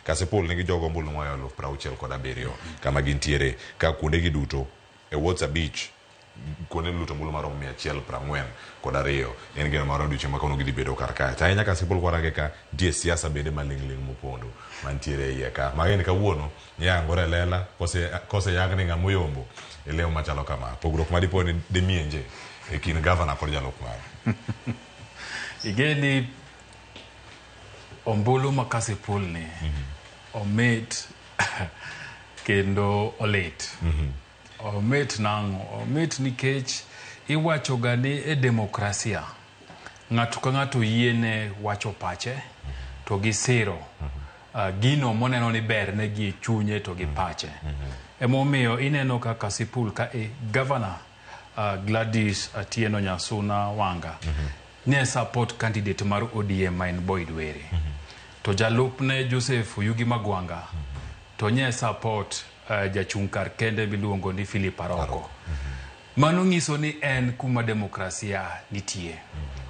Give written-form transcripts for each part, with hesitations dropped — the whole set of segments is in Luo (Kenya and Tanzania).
Kasipul nigi jogo mbulu moyo luf prauchiel kod abirio kama gintiere ka kuonde gi duto e WhatsApp beach kuonde luto mbulu maromo 142 en geno maro duche makono gidhi bedo kar kae ahinya Kasipul kwarange ka die siasa bende malingling mopondo mantiere iye ka mageni kawuono nyangore lela kose yagne ng'amoyombo e leo machalo kama pogruok madipo ni demienje e kin governor kod jalup mare igeni ombulu ma Kasipul ni omit kendo olit omit nango omit nikech iwacho gani e demokrasia ng'ato ka ng'ato yiene wacho pache to gi siro gino moneno ni ber ne gi chunye to gi pache emomiyo ineno ka Kasipul ka governor Gladys Atieno Nyasuna Wanga ne support candidate mar ODM main Boyd Were to jalupne Joseph Oyugi Magwanga to nye support jachung' kar kende miluongo ni Philip Aroko mano nyiso ni en kuma demokrasia nitie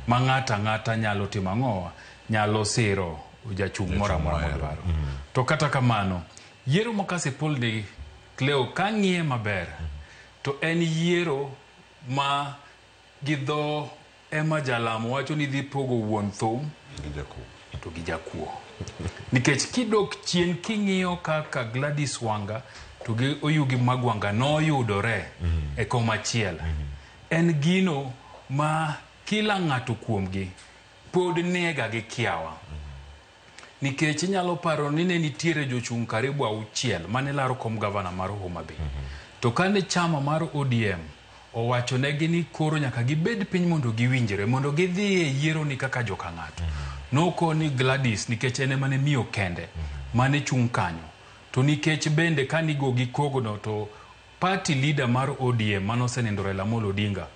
ma ng'ata nyalo timo ang'owa nyalo siro jachung' mora modwaro to kata kamano yiero ma Kasipul ni Cleo kang'iye maber to en yiero ma gidho ema jalamo wacho ni dhi pogo wuon thum to gi jakuo nikech kidok chien king'iyo kaka Gladys Wanga to gi Oyugi Magwanga noyudore e komachiel en gino ma kila ng'ato kuomgi pod nega gi kiawa nikech inyalo paro ni ne nitiere jochung' karibu 6 mane laro kom gavana mar Homa Bay to kane chama mar ODM owacho negi ni koro nyaka gibed piny mondo giwinjre mondo gidhi e yiero ni kaka joka ng'ato noko ni Gladys nikech ene mane miyo kende mane chung' kanyo to nikech bende kanigo gi kogono to party leader mar ODM manosenendo Raila Amolo Odinga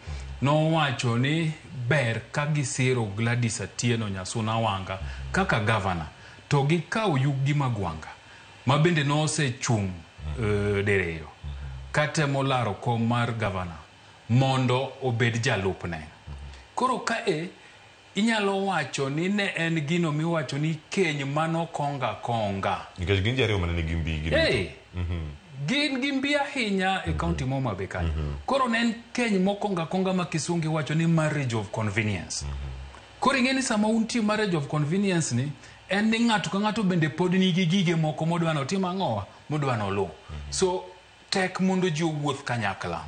nowacho ni ber ka gisiro Gladys Atieno Nyasuna Wanga kaka governor to gikaw Oyugi Magwanga ma bende nosechung' dereyo katemo laro kom mar governor mondo obed jalupne koro kae inyalo wacho ni ne en gino miwacho ni keny mano konga nikech gin jariyo mane nigi mbi gin gimbi ahinya e county Homa Bay kanyo koro ne en keny mokonga ma Kisungi wacho ni marriage of convenience koro ing'eni sama untie marriage of convenience ni en ni ng'ato ka ng'ato bende pod nigi gige moko modwa notim ang'owa modwa noluw so tek mondo ji owuoth kanyakla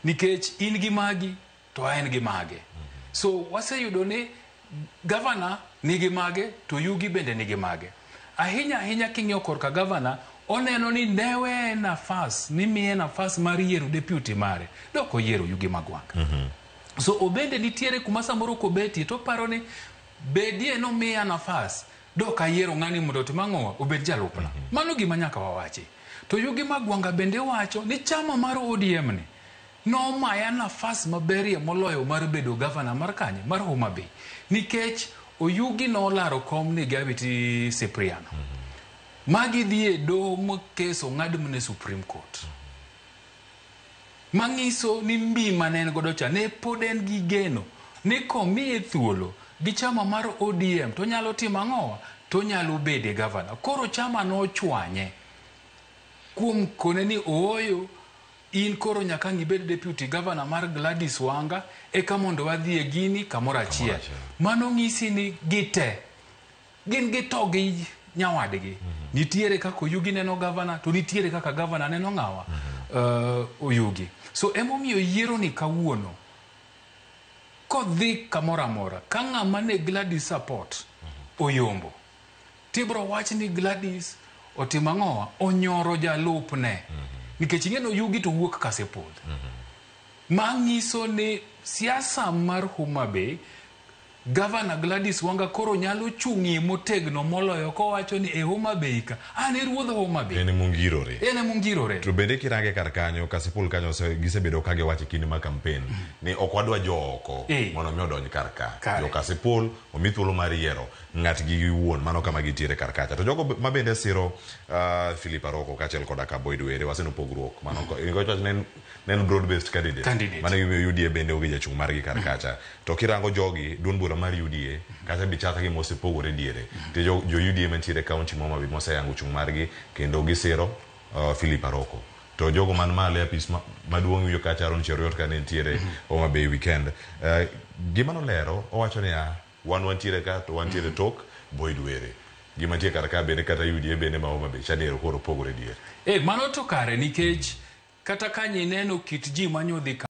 nikech in gi magi to en gi mage so waseyudo ni governor nigi mage to Yugi bende nigi mage ahinya king'iyo korka governor oneno ni newe nafas ni miye nafas mar yiero deputy mare doko yiero Oyugi Magwanga so obende nitiere kuma samoro kobeti to paro ni bedie no miya nafas doka yiero ng'ani mondo timang'owa obed jalupna mano gima nyaka wawachi to Oyugi Magwanga bende wacho ni chama mar ODM ni no maya nafas maberie moloyo mar bedo governor mar kanye mar Homa Bay nikech Oyugi no laro kom ni Gaviti Cypriano magi dhie do keso ng'admne Supreme Court mangiso ni mbi manen godo cha ne pod en gi geno ni komiye thuolo gi chama mar ODM to nyalo timo ang'owa to nyalo bede governor koro chama no chwanye kuom kone ni ooyo in koro nyaka ngibed deputy governor mar Gladys Wanga eka mondo wadhi e gini kamoro achiel mano ng'isi ni gite gin gito gi nyawadgi nitiere kaka Oyugi neno governor to nitiere kaka governor neno ng'awa Oyugi so emomiyo yiero ni kawuono kodhi kamoro amora ka ng'ama ne Gladys support oyombo tibro wach ni Gladys otimo ang'owa onyoro jalupne nikech ing'eno Oyugi to wuok Kasipul mang'iso ni siasa mar Homa Bay Governor Gladys Wanga koro nyalo chung'ie motegno moloyo kowacho ni e Homa Bay ka an e ruodh Homa Bay ene mungirore to bende kirange kar kanyo Kasipul kanyo gisebedo ka giwacho kinde ma campaign ni ok wadwa jooko mondo mi odonj kar ka jo Kasipul omi thuolo mar yiero ng'atgi giwuon mano kama gitiere kar kacha to jogo ma bende siro Philip Aroko kaachiel koda ka Boyd Were waseno pogruok mano ingocho nen broad based candidate mane UDA bende oge jachung' margi kar kacha to kirango jogi duond bura anyuola mar UDA kata bichata gi mosepogore diere te jo UDA mantiere kaunti ma Homabay moseyango chung margi kendo gisiro Philip Aroko to jogo man male apis maduong' wiyo kacha Aaron Cheruiyot ka ne ntiere Homabay weekend gima nolero owacho ni wan wantiere ka to wantiere tok Boyd Were gima tie kar ka bende kata UDA bende ma Homabay chadero koro pogore diere mano to kare nikech kata kanyi neno kit ji manyodhi